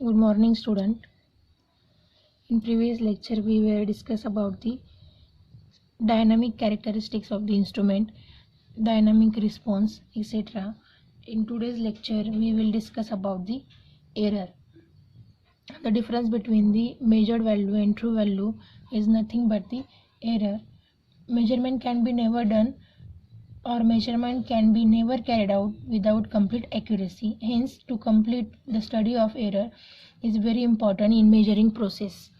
Good morning, student. In previous lecture, we were discuss about the dynamic characteristics of the instrument, dynamic response, etc. In today's lecture, we will discuss about the error. The difference between the measured value and true value is nothing but the error. Measurement can be never done or measurement can be never carried out without complete accuracy. Hence, to complete the study of error is very important in measuring process.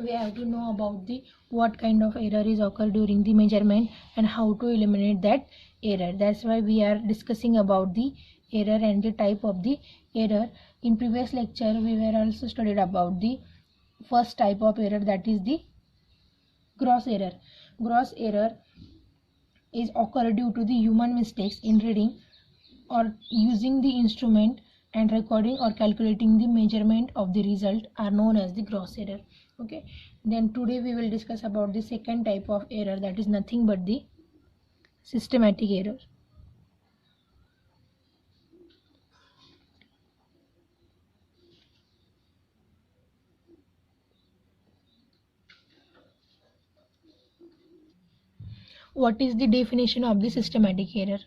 We have to know about the what kind of error is occur during the measurement and how to eliminate that error. That's why we are discussing about the error and the type of the error. In previous lecture, we were also studied about the first type of error, that is the gross error. Gross error is occur due to the human mistakes in reading or using the instrument, and recording or calculating the measurement of the result are known as the gross error. Okay, then today we will discuss about the second type of error, that is nothing but the systematic error. What is the definition of the systematic error?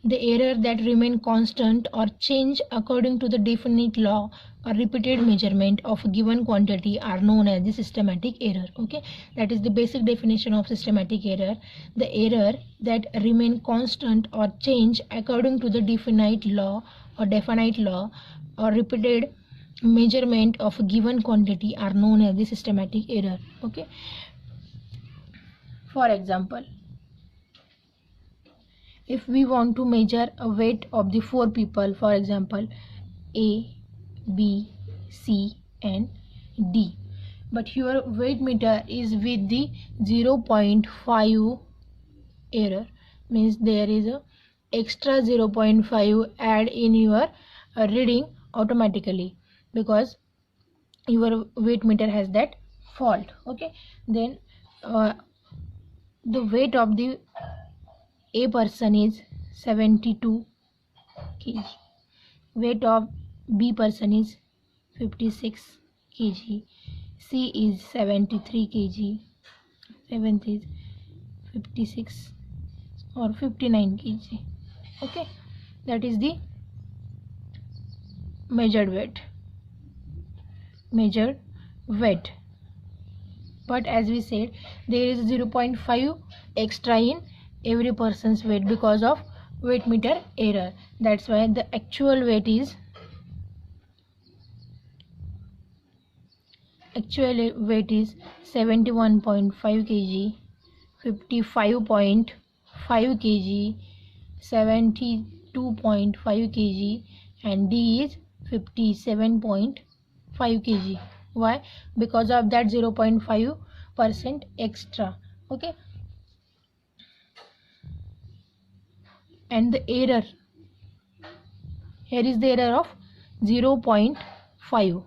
The error that remain constant or change according to the definite law or repeated measurement of a given quantity are known as the systematic error. Okay, that is the basic definition of systematic error. The error that remain constant or change according to the definite law or repeated measurement of a given quantity are known as the systematic error. Okay, for example, if we want to measure a weight of the four people, for example A, B, C and D, but your weight meter is with the 0.5 error, means there is a extra 0.5 add in your reading automatically because your weight meter has that fault. Okay, then the weight of the A person is 72 kg. Weight of B person is 56 kg. C is 73 kg. Seventh is 56 or 59 kg. Okay, that is the measured weight. But as we said, there is 0.5 extra in every person's weight because of weight meter error. That's why the actual weight is 71.5 kg, 55.5 kg, 72.5 kg and D is 57.5 kg. Why? Because of that 0.5% extra. Okay, and the error here is the error of 0.5.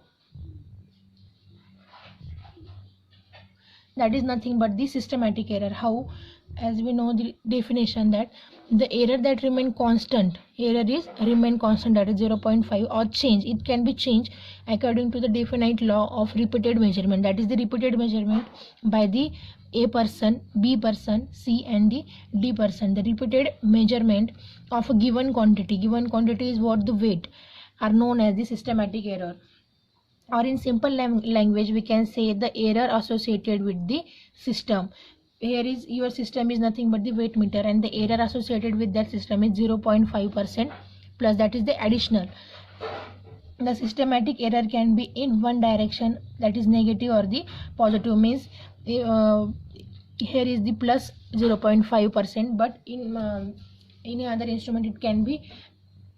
that is nothing but the systematic error. How? As we know the definition, that the error that remain constant, that is 0.5 or change, it can be changed according to the definite law of repeated measurement, that is the repeated measurement by the A person, B person, C and the D person. The repeated measurement of a given quantity is what the weight, are known as the systematic error. Or in simple language we can say the error associated with the system. Here is your system is nothing but the weight meter, and the error associated with that system is 0.5% plus, that is the additional. The systematic error can be in one direction, that is negative, or the positive, means here is the plus 0.5%, but in any other instrument it can be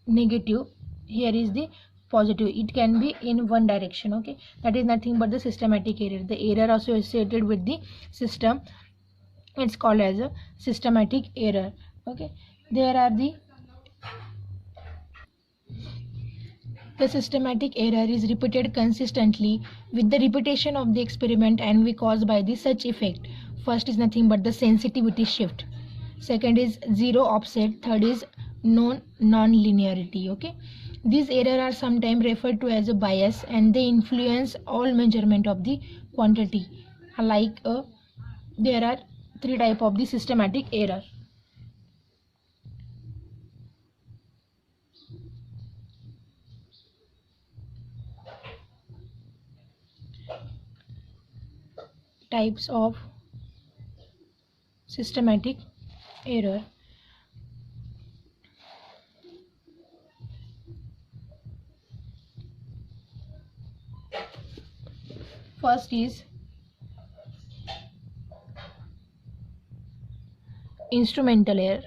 negative. Here is the positive, it can be in one direction. Okay, that is nothing but the systematic error. The error associated with the system, it's called as a systematic error. Okay, there are the systematic error is repeated consistently with the repetition of the experiment and be caused by the such effect. First is nothing but the sensitivity shift, second is zero offset, third is non-linearity. Okay, These errors are sometimes referred to as a bias, and they influence all measurement of the quantity. Like there are three types of the systematic error. Types of systematic error. First is instrumental error.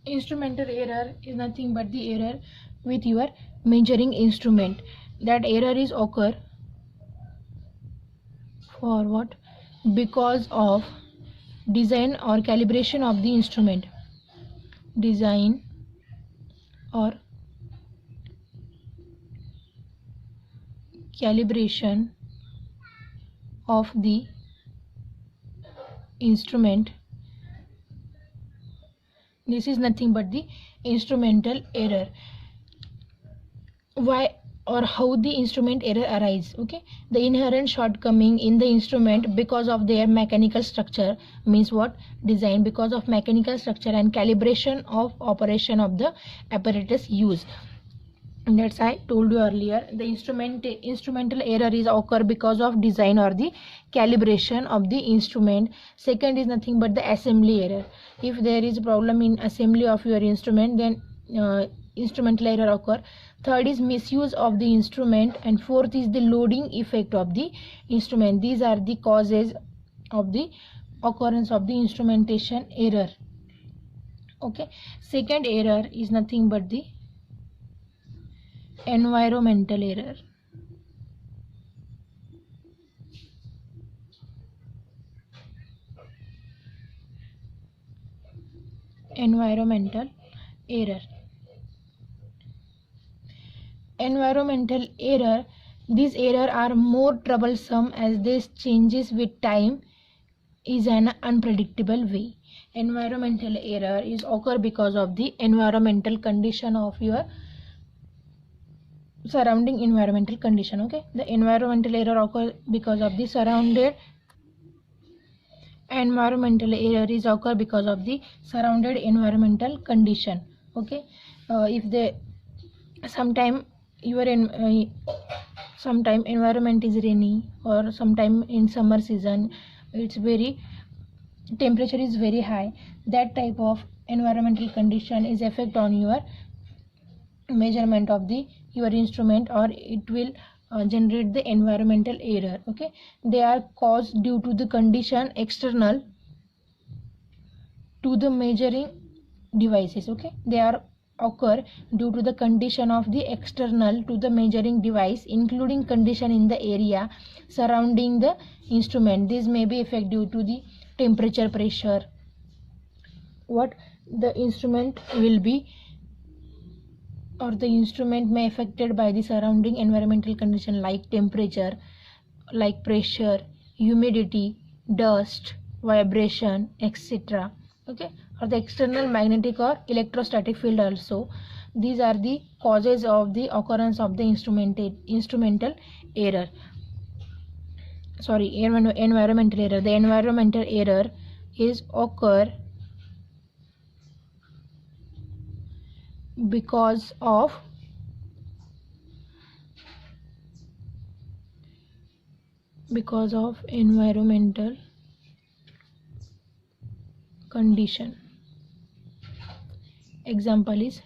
Instrumental error is nothing but the error with your measuring instrument. That error is occur for what? Because of design or calibration of the instrument. Design or calibration of the instrument. This is nothing but the instrumental error. Why or how the instrument error arise? Okay, the inherent shortcoming in the instrument because of their mechanical structure, means what? Design, because of mechanical structure and calibration of operation of the apparatus used. That's I told you earlier, the instrumental error is occur because of design or the calibration of the instrument. Second is nothing but the assembly error. If there is a problem in assembly of your instrument, then instrumental error occur. Third is misuse of the instrument, and fourth is the loading effect of the instrument. These are the causes of the occurrence of the instrumentation error. Okay, second error is nothing but the environmental error. Environmental error. Environmental error. These errors are more troublesome as this changes with time is an unpredictable way. Environmental error is occur because of the environmental condition of your surrounding environmental condition. Okay, the environmental error occur because of the surrounded environmental error is occur because of the surrounded environmental condition. Okay, if they sometime your sometime environment is rainy, or sometime in summer season it's very temperature is very high, that type of environmental condition is effect on your measurement of the your instrument, or it will generate the environmental error. Okay, they are caused due to the condition external to the measuring devices. Okay, they are occur due to the condition of the external to the measuring device, including condition in the area surrounding the instrument. This may be effect due to the temperature, pressure, what the instrument will be, or the instrument may affected by the surrounding environmental condition like temperature, like pressure, humidity, dust, vibration, etc. Okay, or the external magnetic or electrostatic field also. These are the causes of the occurrence of the instrumental error. Sorry, environmental error. The environmental error is occur because of environmental condition. Example is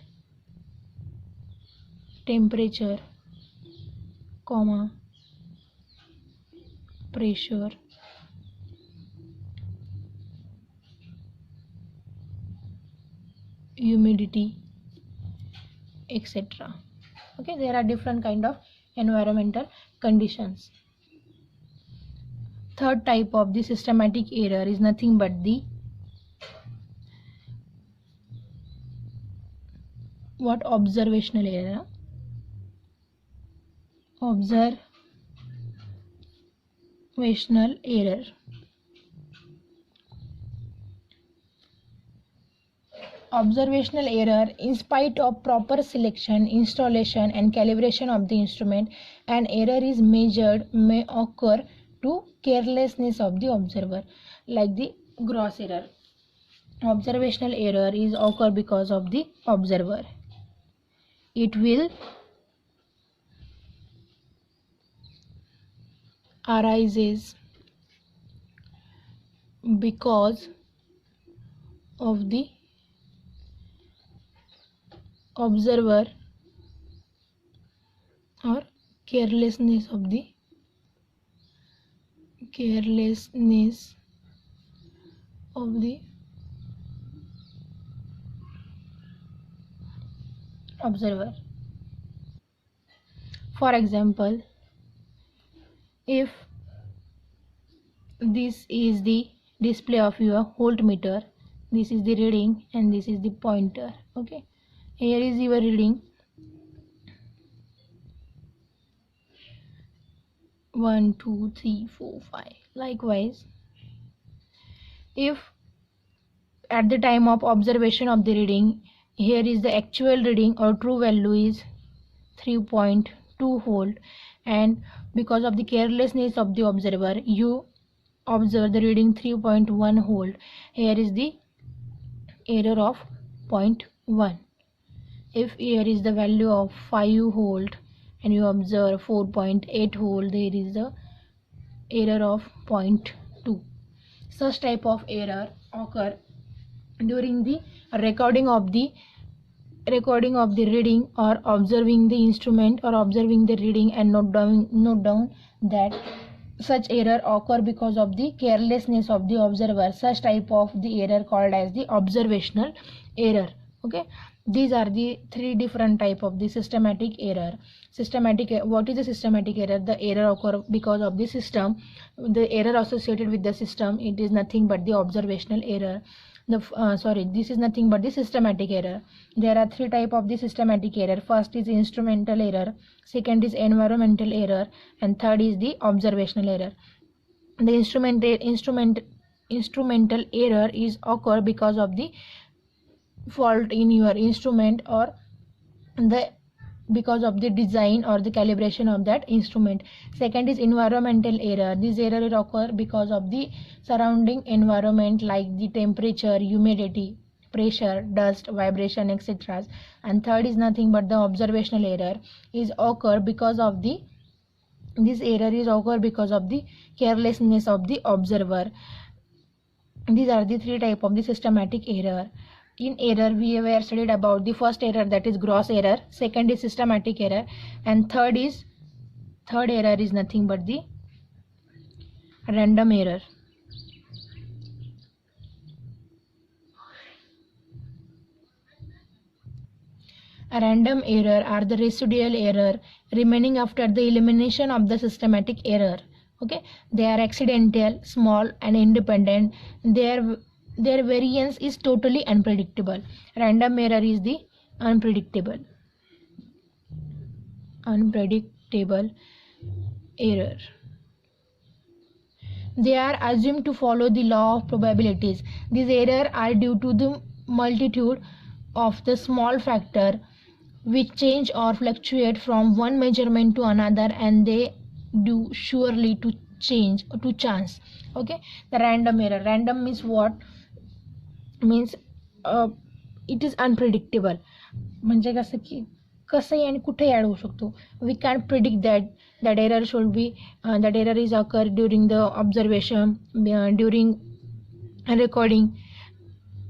temperature, comma, pressure, humidity, etc. Okay, there are different kind of environmental conditions. Third type of the systematic error is nothing but the what? Observational error. Observational error. Observational error: in spite of proper selection, installation and calibration of the instrument, an error is measured may occur to carelessness of the observer, like the gross error. Observational error is occur because of the observer. It will arises because of the observer or carelessness of the observer. For example, if this is the display of your voltmeter, this is the reading and this is the pointer. Okay, here is your reading 1 2 3 4 5. Likewise, if at the time of observation of the reading, here is the actual reading or true value is 3.2 volt, and because of the carelessness of the observer you observe the reading 3.1 volt, here is the error of 0.1. If here is the value of 5 volt and you observe 4.8 volt, there is the error of 0.2. Such type of error occur during the recording of the reading or observing the instrument or observing the reading and note down that such error occur because of the carelessness of the observer. Such type of the error called as the observational error. Okay, these are the three different type of the systematic error. What is the systematic error? The error occur because of the system, the error associated with the system. It is nothing but the observational error. This is nothing but the systematic error. There are three type of the systematic error. First is instrumental error, second is environmental error, and third is the observational error. The instrumental error is occur because of the fault in your instrument or because of the design or the calibration of that instrument. Second is environmental error. This error will occur because of the surrounding environment like the temperature, humidity, pressure, dust, vibration, etc. And third is nothing but the observational error is occur because of the carelessness of the observer. These are the three type of the systematic error. In error we have studied about the first error, that is gross error, second is systematic error, and third error is nothing but the random error. A random error are the residual error remaining after the elimination of the systematic error. Okay, they are accidental, small and independent. Their variance is totally unpredictable. Random error is the unpredictable error. They are assumed to follow the law of probabilities. These errors are due to the multitude of the small factor which change or fluctuate from one measurement to another, and they do surely to chance. Okay, the random error. Random means what? Means it is unpredictable. म्हणजे कसं की कसंही आणि कुठेही add होऊ शकतो. We can't predict that error should be that error is occur during the observation, during recording.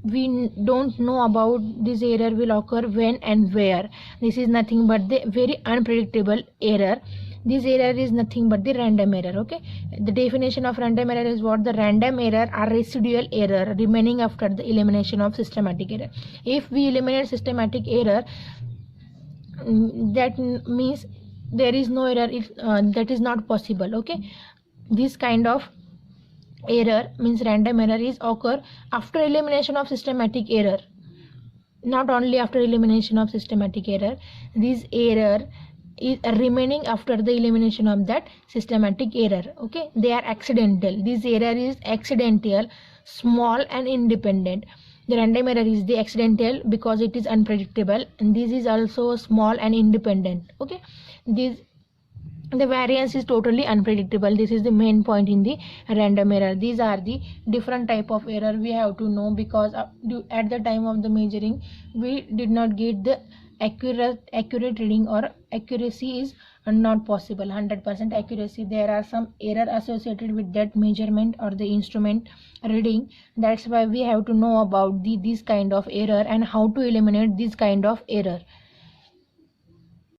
We don't know about this error will occur when and where. This is nothing but the very unpredictable error. This error is nothing but the random error. Okay, the definition of random error is what? The random error are residual error remaining after the elimination of systematic error. If we eliminate systematic error, that means there is no error. That is not possible. Okay, this kind of error means random error is occur after elimination of systematic error, not only after elimination of systematic error. This error is remaining after the elimination of that systematic error. Okay, they are accidental. This error is accidental, small and independent. The random error is the accidental because it is unpredictable, and this is also small and independent. Okay, this the variance is totally unpredictable. This is the main point in the random error. These are the different type of error we have to know, because at the time of the measuring we did not get the accurate reading, or accuracy is not possible 100% accuracy. There are some error associated with that measurement or the instrument reading. That's why we have to know about this kind of error and how to eliminate this kind of error.